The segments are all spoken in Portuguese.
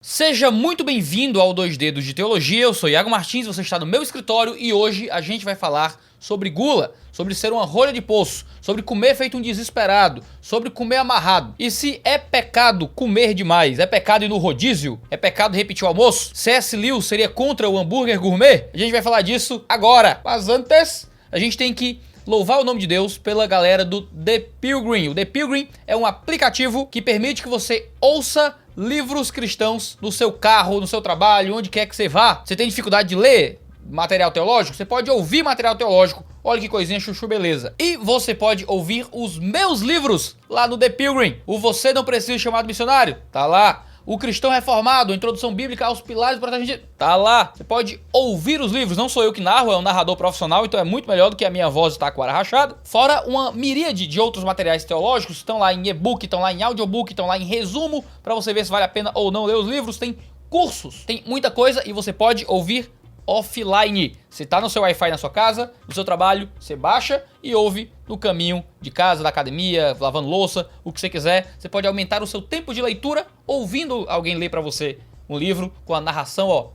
Seja muito bem-vindo ao 2 Dedos de Teologia, eu sou Iago Martins, você está no meu escritório e hoje a gente vai falar sobre gula, sobre ser uma rolha de poço, sobre comer feito um desesperado, sobre comer amarrado. E se é pecado comer demais, é pecado ir no rodízio, é pecado repetir o almoço? C.S. Lewis seria contra o hambúrguer gourmet? A gente vai falar disso agora, mas antes a gente tem que louvar o nome de Deus pela galera do The Pilgrim. O The Pilgrim é um aplicativo que permite que você ouça livros cristãos no seu carro, no seu trabalho, onde quer que você vá. Você tem dificuldade de ler material teológico? Você pode ouvir material teológico. Olha que coisinha chuchu beleza. E você pode ouvir os meus livros lá no The Pilgrim. O Você Não Precisa de Chamado Missionário, tá lá. O Cristão Reformado, Introdução Bíblica aos Pilares do Protestantismo, tá lá. Você pode ouvir os livros, não sou eu que narro, é um narrador profissional, então é muito melhor do que a minha voz estar com a rachada. Fora uma miríade de outros materiais teológicos, estão lá em e-book, estão lá em audiobook, estão lá em resumo, pra você ver se vale a pena ou não ler os livros. Tem cursos, tem muita coisa e você pode ouvir offline. Você tá no seu Wi-Fi na sua casa, no seu trabalho, você baixa e ouve no caminho de casa, da academia, lavando louça, o que você quiser. Você pode aumentar o seu tempo de leitura ouvindo alguém ler pra você um livro com a narração, ó,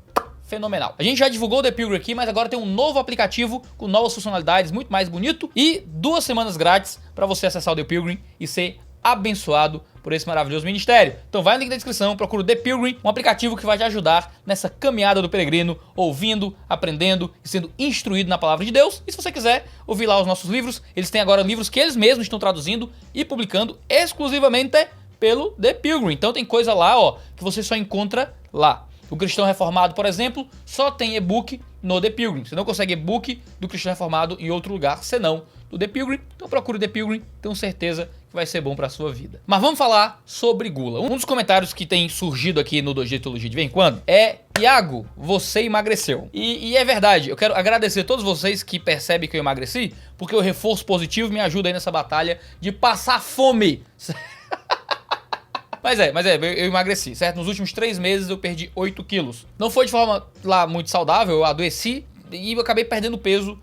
fenomenal. A gente já divulgou o The Pilgrim aqui, mas agora tem um novo aplicativo com novas funcionalidades, muito mais bonito e 2 semanas grátis pra você acessar o The Pilgrim e ser abençoado por esse maravilhoso ministério. Então vai no link da descrição, procura o The Pilgrim, um aplicativo que vai te ajudar nessa caminhada do peregrino, ouvindo, aprendendo e sendo instruído na palavra de Deus. E se você quiser ouvir lá os nossos livros, eles têm agora livros que eles mesmos estão traduzindo e publicando exclusivamente pelo The Pilgrim. Então tem coisa lá, ó, que você só encontra lá. O Cristão Reformado, por exemplo, só tem e-book no The Pilgrim. Você não consegue e-book do Cristão Reformado em outro lugar, senão do The Pilgrim. Então procure o The Pilgrim, tenho certeza que vai ser bom pra sua vida. Mas vamos falar sobre gula. Um dos comentários que tem surgido aqui no 2G Teologia de vez em quando é: Iago, você emagreceu. E é verdade, eu quero agradecer a todos vocês que percebem que eu emagreci, porque o reforço positivo me ajuda aí nessa batalha de passar fome. Mas eu emagreci, certo? Nos últimos 3 meses eu perdi 8 quilos. Não foi de forma lá muito saudável, eu adoeci e eu acabei perdendo peso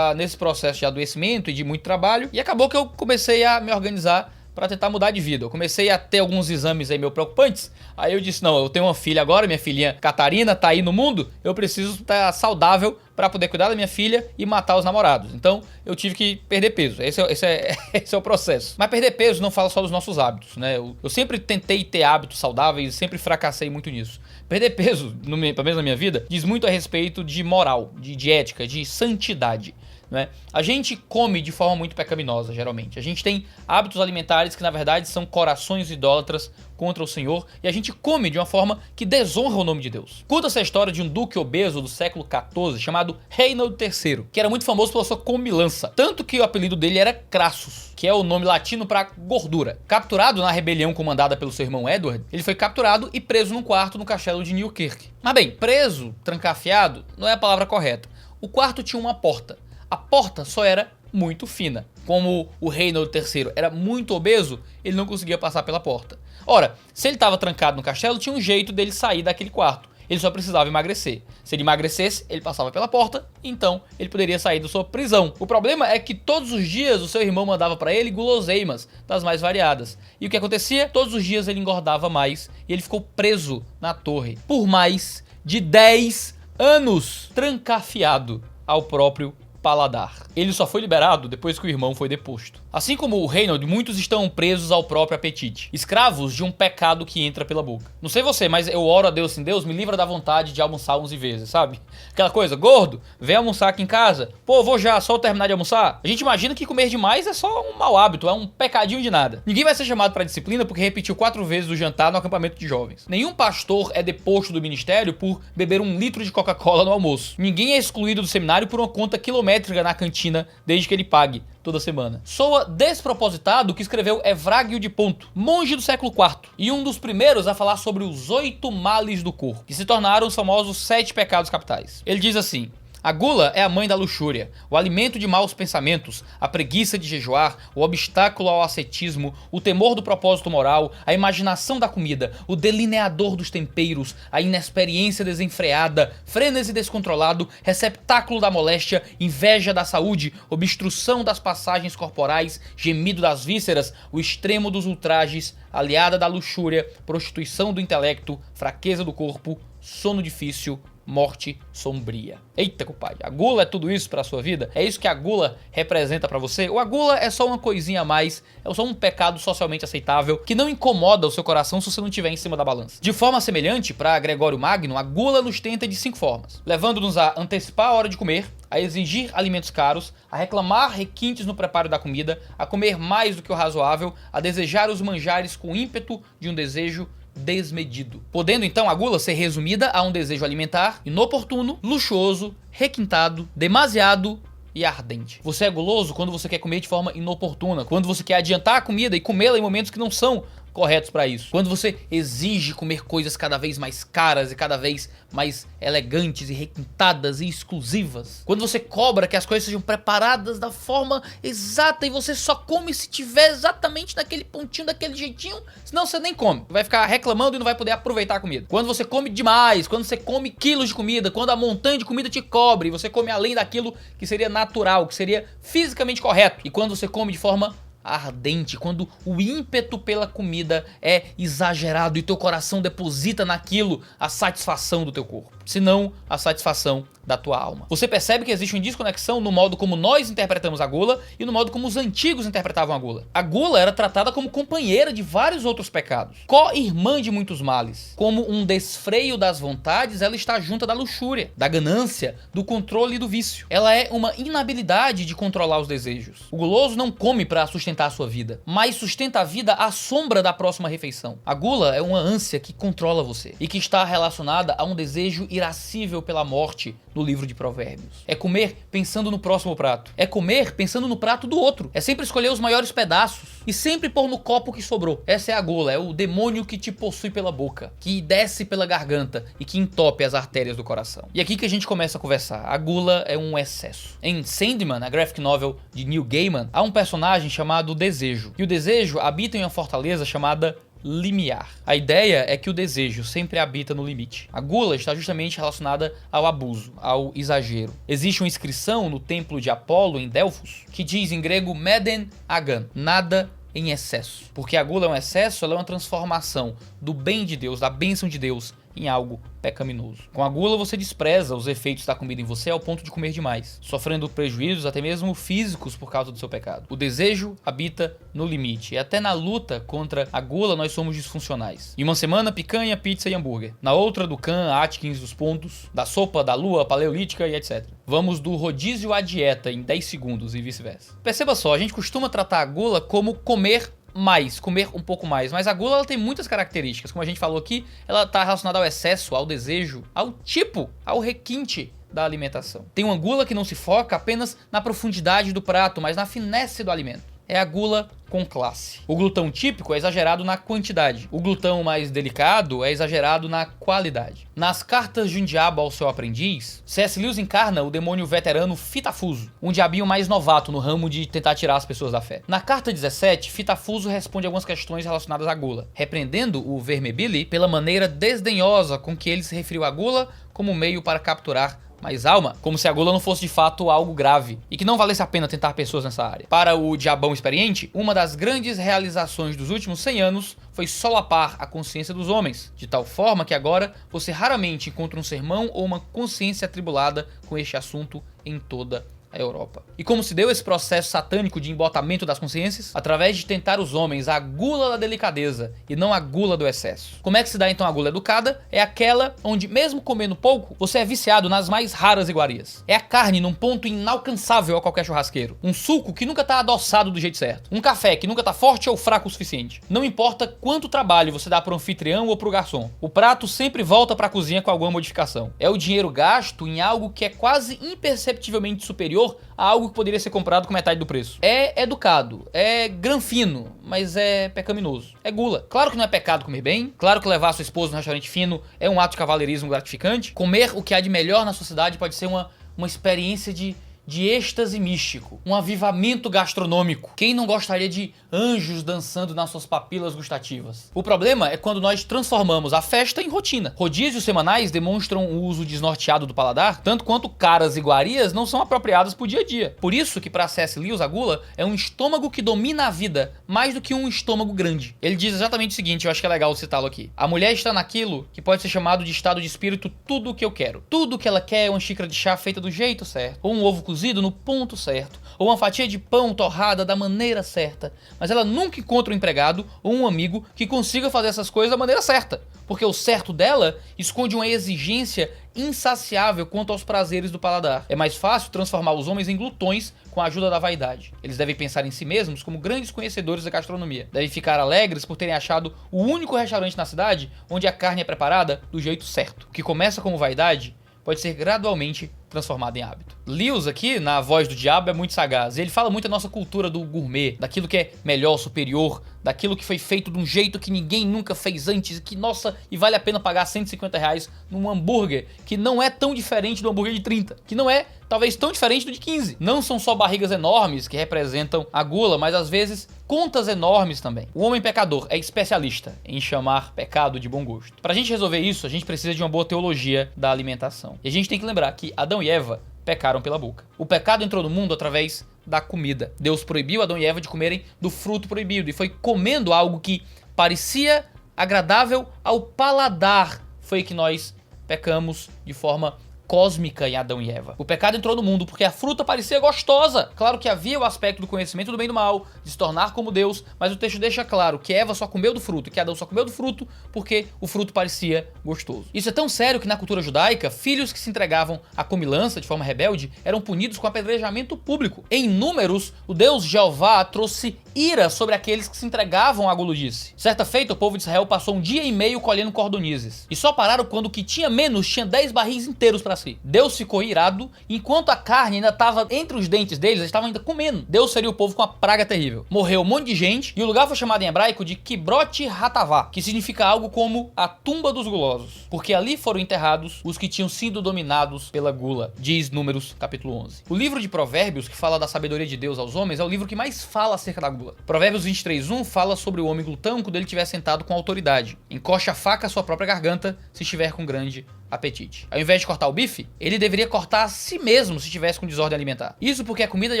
nesse processo de adoecimento e de muito trabalho. E acabou que eu comecei a me organizar para tentar mudar de vida. Eu comecei a ter alguns exames aí meio preocupantes. Aí eu disse, não, eu tenho uma filha agora, minha filhinha Catarina tá aí no mundo, eu preciso estar saudável para poder cuidar da minha filha e matar os namorados. Então eu tive que perder peso. Esse é o processo. Mas perder peso não fala só dos nossos hábitos, né? Eu sempre tentei ter hábitos saudáveis e sempre fracassei muito nisso. Perder peso, pelo menos na minha vida, diz muito a respeito de moral, de ética, de santidade. Né? A gente come de forma muito pecaminosa, geralmente. A gente tem hábitos alimentares que, na verdade, são corações idólatras contra o Senhor, e a gente come de uma forma que desonra o nome de Deus. Conta-se a história de um duque obeso do século XIV chamado Reinald III, que era muito famoso pela sua comilança, tanto que o apelido dele era Crassus, que é o nome latino para gordura. Capturado na rebelião comandada pelo seu irmão Edward, ele foi capturado e preso num quarto no castelo de Newkirk. Mas bem, preso, trancafiado, não é a palavra correta. O quarto tinha uma porta. A porta só era muito fina. Como o Reinald III era muito obeso, ele não conseguia passar pela porta. Ora, se ele estava trancado no castelo, tinha um jeito dele sair daquele quarto. Ele só precisava emagrecer. Se ele emagrecesse, ele passava pela porta, então ele poderia sair da sua prisão. O problema é que todos os dias o seu irmão mandava para ele guloseimas das mais variadas. E o que acontecia? Todos os dias ele engordava mais e ele ficou preso na torre por mais de 10 anos, trancafiado ao próprio paladar. Ele só foi liberado depois que o irmão foi deposto. Assim como o Reinald, muitos estão presos ao próprio apetite, escravos de um pecado que entra pela boca. Não sei você, mas eu oro a Deus assim: Deus, me livra da vontade de almoçar 11 vezes, sabe? Aquela coisa, gordo, vem almoçar aqui em casa. Pô, vou já, só terminar de almoçar. A gente imagina que comer demais é só um mau hábito, é um pecadinho de nada. Ninguém vai ser chamado para disciplina porque repetiu 4 vezes o jantar no acampamento de jovens. Nenhum pastor é deposto do ministério por beber 1 litro de Coca-Cola no almoço. Ninguém é excluído do seminário por uma conta quilométrica na cantina desde que ele pague toda semana. Soa despropositado o que escreveu Evrágio de Ponto, monge do século IV, e um dos primeiros a falar sobre os 8 males do corpo, que se tornaram os famosos 7 pecados capitais. Ele diz assim: a gula é a mãe da luxúria, o alimento de maus pensamentos, a preguiça de jejuar, o obstáculo ao ascetismo, o temor do propósito moral, a imaginação da comida, o delineador dos temperos, a inexperiência desenfreada, frênese descontrolado, receptáculo da moléstia, inveja da saúde, obstrução das passagens corporais, gemido das vísceras, o extremo dos ultrajes, aliada da luxúria, prostituição do intelecto, fraqueza do corpo, sono difícil, morte sombria. Eita, compadre, a gula é tudo isso pra sua vida? É isso que a gula representa pra você? Ou a gula é só uma coisinha a mais, é só um pecado socialmente aceitável que não incomoda o seu coração se você não estiver em cima da balança? De forma semelhante, pra Gregório Magno, a gula nos tenta de 5 formas, levando-nos a antecipar a hora de comer, a exigir alimentos caros, a reclamar requintes no preparo da comida, a comer mais do que o razoável, a desejar os manjares com ímpeto de um desejo desmedido. Podendo então a gula ser resumida a um desejo alimentar inoportuno, luxuoso, requintado, demasiado e ardente. Você é guloso quando você quer comer de forma inoportuna, quando você quer adiantar a comida e comê-la em momentos que não são corretos para isso. Quando você exige comer coisas cada vez mais caras e cada vez mais elegantes e requintadas e exclusivas. Quando você cobra que as coisas sejam preparadas da forma exata e você só come se tiver exatamente naquele pontinho, daquele jeitinho, senão você nem come. Vai ficar reclamando e não vai poder aproveitar a comida. Quando você come demais, quando você come quilos de comida, quando a montanha de comida te cobre e você come além daquilo que seria natural, que seria fisicamente correto. E quando você come de forma ardente, quando o ímpeto pela comida é exagerado e teu coração deposita naquilo a satisfação do teu corpo, senão a satisfação da tua alma. Você percebe que existe uma desconexão no modo como nós interpretamos a gula e no modo como os antigos interpretavam a gula. A gula era tratada como companheira de vários outros pecados, co-irmã de muitos males. Como um desfreio das vontades, ela está junta da luxúria, da ganância, do controle e do vício. Ela é uma inabilidade de controlar os desejos. O guloso não come para sustentar a sua vida, mas sustenta a vida à sombra da próxima refeição. A gula é uma ânsia que controla você e que está relacionada a um desejo irascível pela morte no livro de Provérbios. É comer pensando no próximo prato. É comer pensando no prato do outro. É sempre escolher os maiores pedaços e sempre pôr no copo que sobrou. Essa é a gula, é o demônio que te possui pela boca, que desce pela garganta e que entope as artérias do coração. E aqui que a gente começa a conversar. A gula é um excesso. Em Sandman, a graphic novel de Neil Gaiman, há um personagem chamado Desejo. E o desejo habita em uma fortaleza chamada limiar. A ideia é que o desejo sempre habita no limite. A gula está justamente relacionada ao abuso, ao exagero. Existe uma inscrição no templo de Apolo em Delfos que diz em grego meden agan, nada em excesso. Porque a gula é um excesso, ela é uma transformação do bem de Deus, da bênção de Deus em algo pecaminoso. Com a gula você despreza os efeitos da comida em você ao ponto de comer demais, sofrendo prejuízos até mesmo físicos por causa do seu pecado. O desejo habita no limite e até na luta contra a gula nós somos disfuncionais. Em uma semana picanha, pizza e hambúrguer. Na outra do Khan, Atkins dos pontos, da sopa, da lua, paleolítica e etc. Vamos do rodízio à dieta em 10 segundos e vice-versa. Perceba só, a gente costuma tratar a gula como comer mais, comer um pouco mais, mas a gula ela tem muitas características, como a gente falou aqui, ela está relacionada ao excesso, ao desejo, ao tipo, ao requinte da alimentação. Tem uma gula que não se foca apenas na profundidade do prato, mas na finesse do alimento. É a gula com classe. O glutão típico é exagerado na quantidade. O glutão mais delicado é exagerado na qualidade. Nas Cartas de um Diabo ao Seu Aprendiz, C.S. Lewis encarna o demônio veterano Fitafuso, um diabinho mais novato no ramo de tentar tirar as pessoas da fé. Na carta 17, Fitafuso responde algumas questões relacionadas à gula, repreendendo o Vermebili pela maneira desdenhosa com que ele se referiu à gula como meio para capturar mais alma, como se a gula não fosse de fato algo grave e que não valesse a pena tentar pessoas nessa área. Para o diabão experiente, uma das grandes realizações dos últimos 100 anos foi solapar a consciência dos homens, de tal forma que agora você raramente encontra um sermão ou uma consciência atribulada com este assunto em toda a Europa. E como se deu esse processo satânico de embotamento das consciências? Através de tentar os homens a gula da delicadeza e não a gula do excesso. Como é que se dá então a gula educada? É aquela onde, mesmo comendo pouco, você é viciado nas mais raras iguarias. É a carne num ponto inalcançável a qualquer churrasqueiro. Um suco que nunca tá adoçado do jeito certo. Um café que nunca tá forte ou fraco o suficiente. Não importa quanto trabalho você dá pro anfitrião ou pro garçom. O prato sempre volta pra cozinha com alguma modificação. É o dinheiro gasto em algo que é quase imperceptivelmente superior a algo que poderia ser comprado com metade do preço. É educado, é granfino, mas é pecaminoso. É gula. Claro que não é pecado comer bem, claro que levar sua esposa num restaurante fino é um ato de cavalheirismo gratificante. Comer o que há de melhor na sociedade pode ser uma experiência de de êxtase místico, um avivamento gastronômico. Quem não gostaria de anjos dançando nas suas papilas gustativas? O problema é quando nós transformamos a festa em rotina. Rodízios semanais demonstram o uso desnorteado do paladar, tanto quanto caras iguarias não são apropriadas pro dia a dia. Por isso que para C.S. Lewis a gula é um estômago que domina a vida, mais do que um estômago grande. Ele diz exatamente o seguinte, eu acho que é legal citá-lo aqui. A mulher está naquilo que pode ser chamado de estado de espírito tudo o que eu quero. Tudo o que ela quer é uma xícara de chá feita do jeito certo, ou um ovo cozido no ponto certo, ou uma fatia de pão torrada da maneira certa. Mas ela nunca encontra um empregado ou um amigo que consiga fazer essas coisas da maneira certa, porque o certo dela esconde uma exigência insaciável quanto aos prazeres do paladar. É mais fácil transformar os homens em glutões com a ajuda da vaidade. Eles devem pensar em si mesmos como grandes conhecedores da gastronomia. Devem ficar alegres por terem achado o único restaurante na cidade onde a carne é preparada do jeito certo. O que começa como vaidade pode ser gradualmente transformado em hábito. Lewis aqui, na Voz do Diabo, é muito sagaz. Ele fala muito da nossa cultura do gourmet, daquilo que é melhor, superior, daquilo que foi feito de um jeito que ninguém nunca fez antes, que, nossa, e vale a pena pagar R$150 num hambúrguer que não é tão diferente do hambúrguer de 30, que não é, talvez, tão diferente do de 15. Não são só barrigas enormes que representam a gula, mas às vezes contas enormes também. O homem pecador é especialista em chamar pecado de bom gosto. Pra gente resolver isso, a gente precisa de uma boa teologia da alimentação. E a gente tem que lembrar que Adão e Eva pecaram pela boca. O pecado entrou no mundo através da comida. Deus proibiu Adão e Eva de comerem do fruto proibido e foi comendo algo que parecia agradável ao paladar. Foi que nós pecamos de forma cósmica em Adão e Eva. O pecado entrou no mundo porque a fruta parecia gostosa. Claro que havia o aspecto do conhecimento do bem e do mal, de se tornar como Deus, mas o texto deixa claro que Eva só comeu do fruto, que Adão só comeu do fruto porque o fruto parecia gostoso. Isso é tão sério que na cultura judaica, filhos que se entregavam à comilança de forma rebelde eram punidos com apedrejamento público. Em Números, o Deus Jeová trouxe ira sobre aqueles que se entregavam à guludice. Certa feita, o povo de Israel passou 1 dia e meio colhendo cordonizes. E só pararam quando o que tinha menos tinha 10 barris inteiros para si. Deus ficou irado, enquanto a carne ainda estava entre os dentes deles, eles estavam ainda comendo. Deus feriu o povo com uma praga terrível. Morreu um monte de gente e o lugar foi chamado em hebraico de Kibrot Hatavá, que significa algo como a tumba dos gulosos, porque ali foram enterrados os que tinham sido dominados pela gula, diz Números capítulo 11. O livro de Provérbios, que fala da sabedoria de Deus aos homens, é o livro que mais fala acerca da gula. Provérbios 23:1 fala sobre o homem glutão quando ele estiver sentado com autoridade. Encoste a faca à sua própria garganta se estiver com grande apetite. Ao invés de cortar o bife, ele deveria cortar a si mesmo se estivesse com desordem alimentar. Isso porque a comida de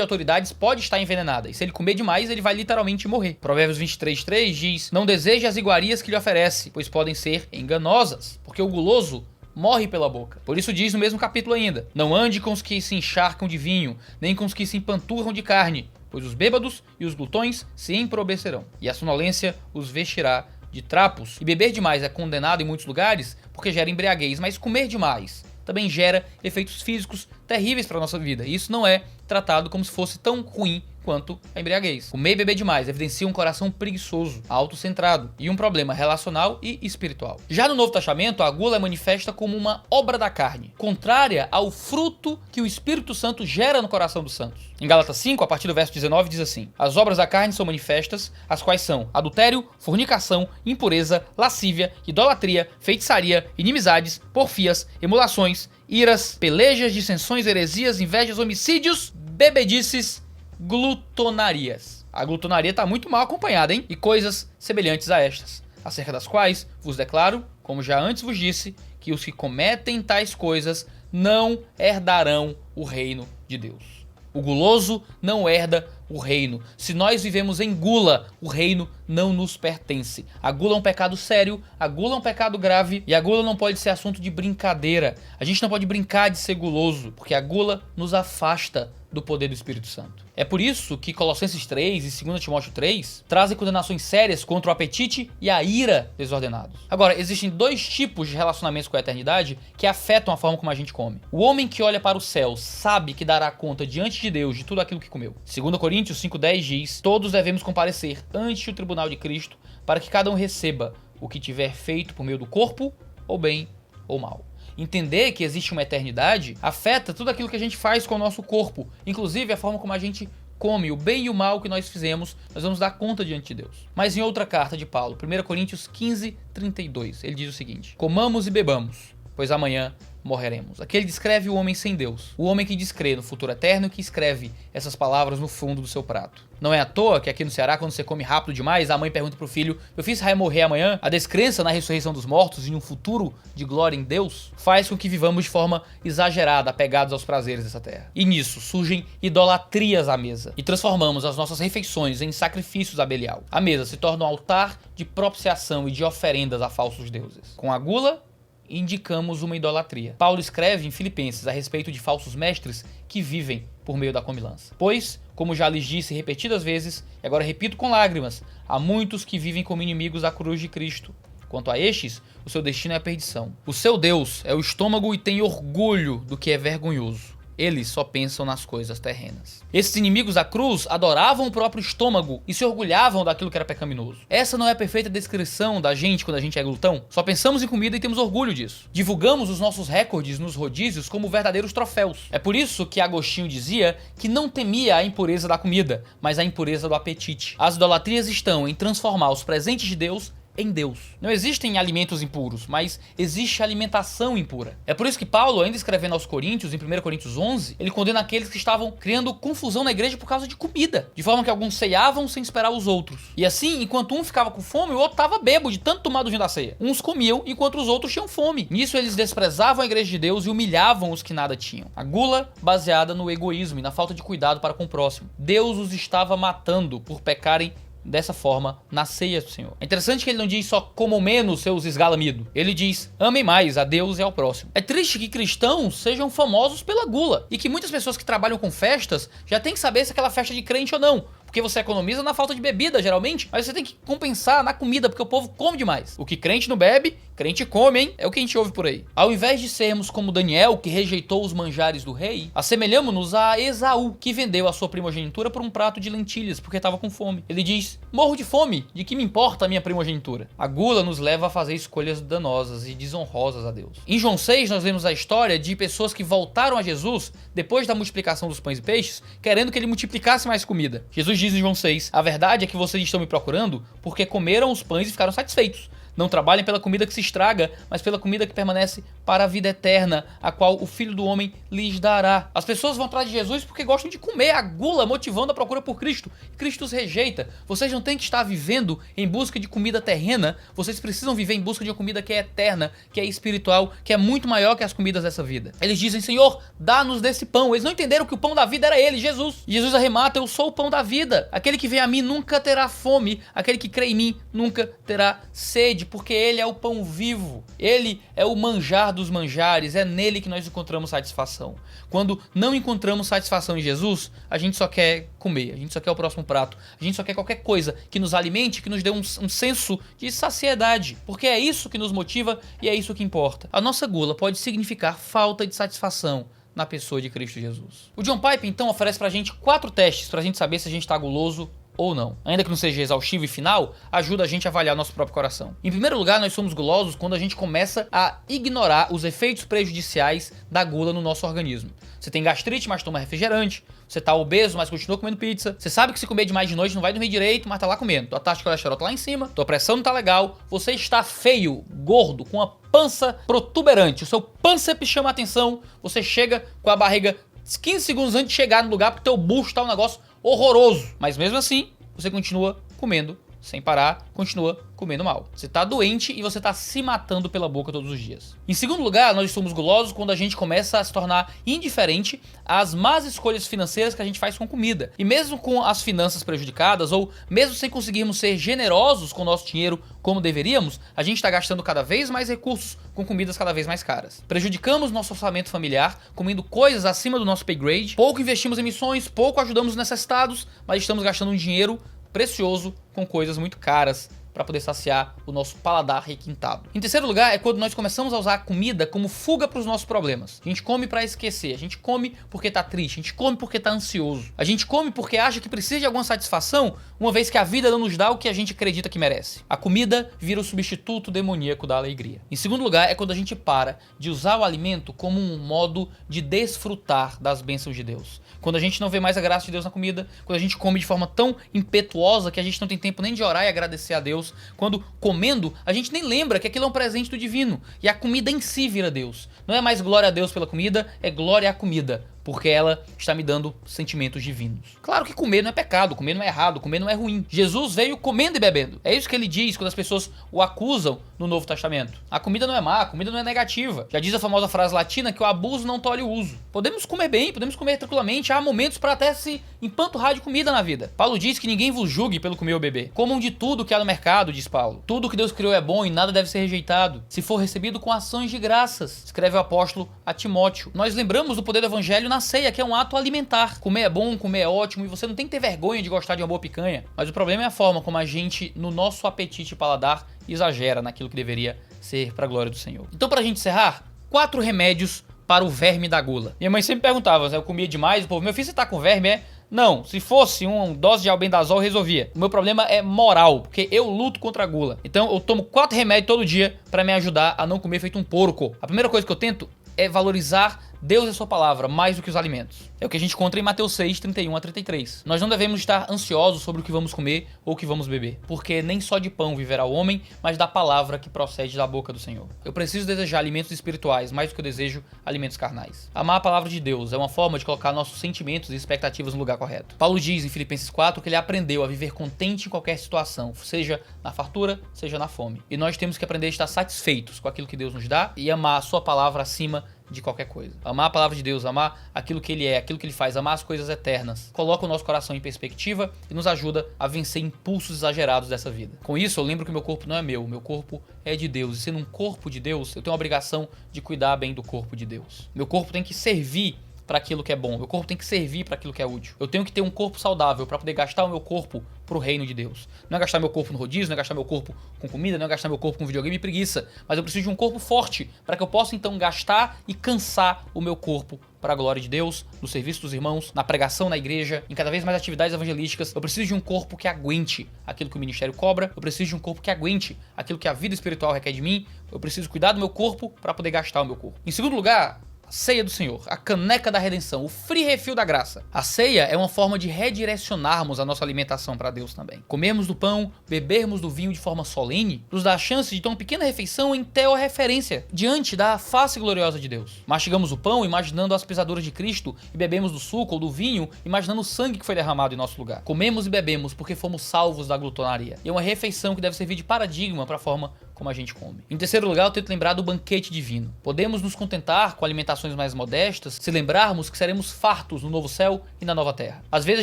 autoridades pode estar envenenada, e se ele comer demais, ele vai literalmente morrer. Provérbios 23:3 diz: não deseje as iguarias que lhe oferece, pois podem ser enganosas, porque o guloso morre pela boca. Por isso diz no mesmo capítulo ainda: não ande com os que se encharcam de vinho, nem com os que se empanturram de carne, pois os bêbados e os glutões se emprobecerão, e a sonolência os vestirá de trapos. E beber demais é condenado em muitos lugares porque gera embriaguez, mas comer demais também gera efeitos físicos terríveis para a nossa vida. E isso não é tratado como se fosse tão ruim quanto a embriaguez. Comer e beber demais evidencia um coração preguiçoso, autocentrado e um problema relacional e espiritual. Já no Novo Testamento, a gula é manifesta como uma obra da carne, contrária ao fruto que o Espírito Santo gera no coração dos santos. Em Gálatas 5, a partir do verso 19, diz assim: as obras da carne são manifestas, as quais são adultério, fornicação, impureza, lascívia, idolatria, feitiçaria, inimizades, porfias, emulações, iras, pelejas, dissensões, heresias, invejas, homicídios, bebedices, glutonarias. A glutonaria está muito mal acompanhada, hein? E coisas semelhantes a estas, acerca das quais vos declaro, como já antes vos disse, que os que cometem tais coisas não herdarão o reino de Deus. O guloso não herda o reino. Se nós vivemos em gula, o reino não nos pertence. A gula é um pecado sério, a gula é um pecado grave e a gula não pode ser assunto de brincadeira. A gente não pode brincar de ser guloso, porque a gula nos afasta do poder do Espírito Santo. É por isso que Colossenses 3 e 2 Timóteo 3 trazem condenações sérias contra o apetite e a ira desordenados. Agora, existem 2 tipos de relacionamentos com a eternidade que afetam a forma como a gente come. O homem que olha para o céu sabe que dará conta diante de Deus de tudo aquilo que comeu. 2 Coríntios 5:10 diz: todos devemos comparecer ante o tribunal de Cristo para que cada um receba o que tiver feito por meio do corpo, ou bem ou mal. Entender que existe uma eternidade afeta tudo aquilo que a gente faz com o nosso corpo, inclusive a forma como a gente come, o bem e o mal que nós fizemos, nós vamos dar conta diante de Deus. Mas em outra carta de Paulo, 1 Coríntios 15:32, ele diz o seguinte: comamos e bebamos, pois amanhã morreremos. Aqui ele descreve o homem sem Deus, o homem que descrê no futuro eterno e que escreve essas palavras no fundo do seu prato. Não é à toa que aqui no Ceará, quando você come rápido demais, a mãe pergunta pro filho: meu filho, você vai morrer amanhã? A descrença na ressurreição dos mortos e em um futuro de glória em Deus faz com que vivamos de forma exagerada, apegados aos prazeres dessa terra. E nisso surgem idolatrias à mesa e transformamos as nossas refeições em sacrifícios a Belial. A mesa se torna um altar de propiciação e de oferendas a falsos deuses. Com a gula, indicamos uma idolatria. Paulo escreve em Filipenses a respeito de falsos mestres que vivem por meio da comilança. Pois, como já lhes disse repetidas vezes, e agora repito com lágrimas, há muitos que vivem como inimigos da cruz de Cristo. Quanto a estes, o seu destino é a perdição. O seu Deus é o estômago e tem orgulho do que é vergonhoso. Eles só pensam nas coisas terrenas. Esses inimigos da cruz adoravam o próprio estômago e se orgulhavam daquilo que era pecaminoso. Essa não é a perfeita descrição da gente quando a gente é glutão? Só pensamos em comida e temos orgulho disso. Divulgamos os nossos recordes nos rodízios como verdadeiros troféus. É por isso que Agostinho dizia que não temia a impureza da comida, mas a impureza do apetite. As idolatrias estão em transformar os presentes de Deus em Deus. Não existem alimentos impuros, mas existe alimentação impura. É por isso que Paulo, ainda escrevendo aos Coríntios, em 1 Coríntios 11, ele condena aqueles que estavam criando confusão na igreja por causa de comida, de forma que alguns ceiavam sem esperar os outros. E assim, enquanto um ficava com fome, o outro estava bêbado de tanto tomar do vinho da ceia. Uns comiam, enquanto os outros tinham fome. Nisso eles desprezavam a igreja de Deus e humilhavam os que nada tinham. A gula baseada no egoísmo e na falta de cuidado para com o próximo. Deus os estava matando por pecarem dessa forma na ceia do Senhor. É interessante que ele não diz só comam menos seus esgalamidos. Ele diz amem mais a Deus e ao próximo. É triste que cristãos sejam famosos pela gula e que muitas pessoas que trabalham com festas já têm que saber se aquela festa é de crente ou não. Porque você economiza na falta de bebida, geralmente, mas você tem que compensar na comida, porque o povo come demais. O que crente não bebe, crente come, hein? É o que a gente ouve por aí. Ao invés de sermos como Daniel, que rejeitou os manjares do rei, assemelhamos-nos a Esaú, que vendeu a sua primogenitura por um prato de lentilhas, porque estava com fome. Ele diz: morro de fome, de que me importa a minha primogenitura? A gula nos leva a fazer escolhas danosas e desonrosas a Deus. Em João 6, nós vemos a história de pessoas que voltaram a Jesus, depois da multiplicação dos pães e peixes, querendo que ele multiplicasse mais comida. Jesus diz em João 6, a verdade é que vocês estão me procurando porque comeram os pães e ficaram satisfeitos. Não trabalhem pela comida que se estraga, mas pela comida que permanece para a vida eterna, a qual o Filho do Homem lhes dará. As pessoas vão atrás de Jesus porque gostam de comer, a gula motivando a procura por Cristo. Cristo os rejeita. Vocês não têm que estar vivendo em busca de comida terrena, vocês precisam viver em busca de uma comida que é eterna, que é espiritual, que é muito maior que as comidas dessa vida. Eles dizem: Senhor, dá-nos desse pão. Eles não entenderam que o pão da vida era ele, Jesus. E Jesus arremata: eu sou o pão da vida. Aquele que vem a mim nunca terá fome, aquele que crê em mim nunca terá sede, porque ele é o pão vivo, ele é o manjar dos manjares, é nele que nós encontramos satisfação. Quando não encontramos satisfação em Jesus, a gente só quer comer, a gente só quer o próximo prato, a gente só quer qualquer coisa que nos alimente, que nos dê um senso de saciedade, porque é isso que nos motiva e é isso que importa. A nossa gula pode significar falta de satisfação na pessoa de Cristo Jesus. O John Piper então oferece pra gente 4 testes pra gente saber se a gente tá guloso ou não. Ainda que não seja exaustivo e final, ajuda a gente a avaliar nosso próprio coração. Em primeiro lugar, nós somos gulosos quando a gente começa a ignorar os efeitos prejudiciais da gula no nosso organismo. Você tem gastrite, mas toma refrigerante. Você tá obeso, mas continua comendo pizza. Você sabe que se comer demais de noite não vai dormir direito, mas tá lá comendo. Tua taxa de colesterol tá lá em cima, tua pressão não tá legal, você está feio, gordo, com a pança protuberante. O seu pânceps chama a atenção, você chega com a barriga 15 segundos antes de chegar no lugar porque teu bucho tá um negócio horroroso. Mas mesmo assim, você continua comendo sem parar, continua comendo mal. Você tá doente e você tá se matando pela boca todos os dias. Em segundo lugar, nós somos gulosos quando a gente começa a se tornar indiferente às más escolhas financeiras que a gente faz com comida. E mesmo com as finanças prejudicadas, ou mesmo sem conseguirmos ser generosos com o nosso dinheiro como deveríamos, a gente tá gastando cada vez mais recursos com comidas cada vez mais caras. Prejudicamos nosso orçamento familiar, comendo coisas acima do nosso pay grade, pouco investimos em missões, pouco ajudamos os necessitados, mas estamos gastando um dinheiro precioso com coisas muito caras para poder saciar o nosso paladar requintado. Em terceiro lugar, é quando nós começamos a usar a comida como fuga para os nossos problemas. A gente come para esquecer, a gente come porque tá triste, a gente come porque tá ansioso, a gente come porque acha que precisa de alguma satisfação, uma vez que a vida não nos dá o que a gente acredita que merece. A comida vira o substituto demoníaco da alegria. Em segundo lugar, é quando a gente para de usar o alimento como um modo de desfrutar das bênçãos de Deus. Quando a gente não vê mais a graça de Deus na comida, quando a gente come de forma tão impetuosa que a gente não tem tempo nem de orar e agradecer a Deus Deus, quando comendo, a gente nem lembra que aquilo é um presente do divino. E a comida em si vira Deus. Não é mais glória a Deus pela comida, é glória à comida, porque ela está me dando sentimentos divinos. Claro que comer não é pecado, comer não é errado, comer não é ruim. Jesus veio comendo e bebendo. É isso que ele diz quando as pessoas o acusam no Novo Testamento. A comida não é má, a comida não é negativa. Já diz a famosa frase latina que o abuso não tolhe o uso. Podemos comer bem, podemos comer tranquilamente, há momentos para até se empanturrar de comida na vida. Paulo diz que ninguém vos julgue pelo comer ou beber. Comam de tudo que há no mercado, diz Paulo. Tudo que Deus criou é bom e nada deve ser rejeitado, se for recebido com ações de graças, escreve o apóstolo a Timóteo. Nós lembramos do poder do evangelho na ceia, que é um ato alimentar. Comer é bom, comer é ótimo, e você não tem que ter vergonha de gostar de uma boa picanha. Mas o problema é a forma como a gente, no nosso apetite e paladar, exagera naquilo que deveria ser para a glória do Senhor. Então, pra gente encerrar, 4 remédios para o verme da gula. Minha mãe sempre perguntava, eu comia demais, o povo, meu filho, você tá com verme, é? Não, se fosse uma dose de albendazol, resolvia. O meu problema é moral, porque eu luto contra a gula. Então eu tomo 4 remédios todo dia para me ajudar a não comer feito um porco. A primeira coisa que eu tento é valorizar Deus e a sua palavra mais do que os alimentos. É o que a gente encontra em Mateus 6, 31 a 33. Nós não devemos estar ansiosos sobre o que vamos comer ou o que vamos beber, porque nem só de pão viverá o homem, mas da palavra que procede da boca do Senhor. Eu preciso desejar alimentos espirituais mais do que eu desejo alimentos carnais. Amar a palavra de Deus é uma forma de colocar nossos sentimentos e expectativas no lugar correto. Paulo diz em Filipenses 4 que ele aprendeu a viver contente em qualquer situação, seja na fartura, seja na fome. E nós temos que aprender a estar satisfeitos com aquilo que Deus nos dá e amar a sua palavra acima de qualquer coisa. Amar a palavra de Deus, amar aquilo que ele é, aquilo que ele faz, amar as coisas eternas, coloca o nosso coração em perspectiva e nos ajuda a vencer impulsos exagerados dessa vida. Com isso, eu lembro que meu corpo não é meu corpo é de Deus. E sendo um corpo de Deus, eu tenho a obrigação de cuidar bem do corpo de Deus. Meu corpo tem que servir para aquilo que é bom. Meu corpo tem que servir para aquilo que é útil. Eu tenho que ter um corpo saudável para poder gastar o meu corpo pro reino de Deus. Não é gastar meu corpo no rodízio, não é gastar meu corpo com comida, não é gastar meu corpo com videogame e preguiça, mas eu preciso de um corpo forte para que eu possa então gastar e cansar o meu corpo para a glória de Deus, no serviço dos irmãos, na pregação na igreja, em cada vez mais atividades evangelísticas. Eu preciso de um corpo que aguente aquilo que o ministério cobra, eu preciso de um corpo que aguente aquilo que a vida espiritual requer de mim, eu preciso cuidar do meu corpo para poder gastar o meu corpo. Em segundo lugar, ceia do Senhor, a caneca da redenção, o free refill da graça. A ceia é uma forma de redirecionarmos a nossa alimentação para Deus também. Comermos do pão, bebermos do vinho de forma solene, nos dá a chance de ter uma pequena refeição em teorreferência diante da face gloriosa de Deus. Mastigamos o pão imaginando as pisaduras de Cristo e bebemos do suco ou do vinho imaginando o sangue que foi derramado em nosso lugar. Comemos e bebemos porque fomos salvos da glutonaria. E é uma refeição que deve servir de paradigma para a forma como a gente come. Em terceiro lugar, eu tento lembrar do banquete divino. Podemos nos contentar com alimentações mais modestas se lembrarmos que seremos fartos no novo céu e na nova terra. Às vezes a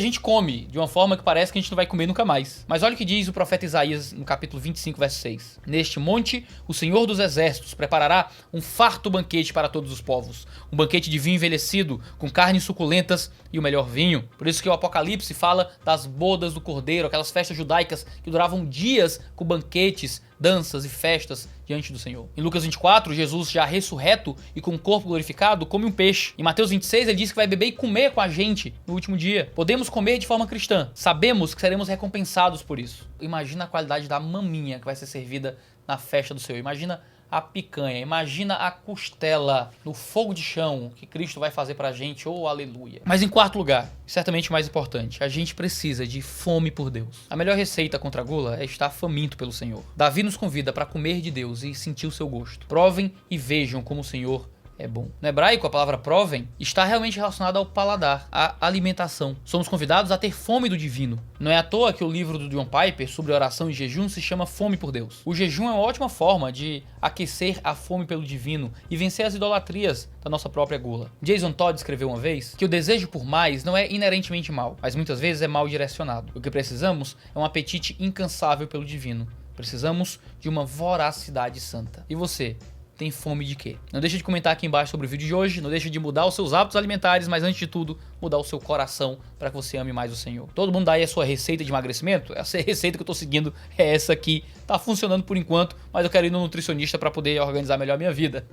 gente come de uma forma que parece que a gente não vai comer nunca mais. Mas olha o que diz o profeta Isaías no capítulo 25, verso 6. Neste monte, o Senhor dos Exércitos preparará um farto banquete para todos os povos. Um banquete de vinho envelhecido, com carnes suculentas e o melhor vinho. Por isso que o Apocalipse fala das bodas do Cordeiro, aquelas festas judaicas que duravam dias com banquetes, danças e festas diante do Senhor. Em Lucas 24, Jesus já ressurreto e com o corpo glorificado, come um peixe. Em Mateus 26, ele diz que vai beber e comer com a gente no último dia. Podemos comer de forma cristã. Sabemos que seremos recompensados por isso. Imagina a qualidade da maminha que vai ser servida na festa do Senhor. Imagina a picanha, imagina a costela no fogo de chão que Cristo vai fazer pra gente, oh aleluia. Mas em quarto lugar, certamente mais importante, a gente precisa de fome por Deus. A melhor receita contra a gula é estar faminto pelo Senhor. Davi nos convida para comer de Deus e sentir o seu gosto. Provem e vejam como o Senhor é bom. No hebraico, a palavra provem está realmente relacionada ao paladar, à alimentação. Somos convidados a ter fome do divino. Não é à toa que o livro do John Piper sobre oração e jejum se chama Fome por Deus. O jejum é uma ótima forma de aquecer a fome pelo divino e vencer as idolatrias da nossa própria gula. Jason Todd escreveu uma vez que o desejo por mais não é inerentemente mal, mas muitas vezes é mal direcionado. O que precisamos é um apetite incansável pelo divino. Precisamos de uma voracidade santa. E você? Tem fome de quê? Não deixa de comentar aqui embaixo sobre o vídeo de hoje, não deixa de mudar os seus hábitos alimentares, mas antes de tudo, mudar o seu coração para que você ame mais o Senhor. Todo mundo dá aí a sua receita de emagrecimento? Essa receita que eu tô seguindo é essa aqui. Tá funcionando por enquanto, mas eu quero ir no nutricionista para poder organizar melhor a minha vida.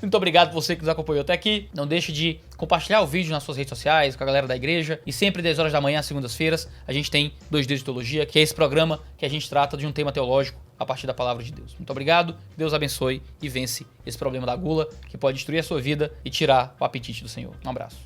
Muito obrigado por você que nos acompanhou até aqui. Não deixe de compartilhar o vídeo nas suas redes sociais, com a galera da igreja. E sempre 10 horas da manhã, às segundas-feiras, a gente tem 2 Dias de Teologia, que é esse programa que a gente trata de um tema teológico a partir da palavra de Deus. Muito obrigado, Deus abençoe e vence esse problema da gula que pode destruir a sua vida e tirar o apetite do Senhor. Um abraço.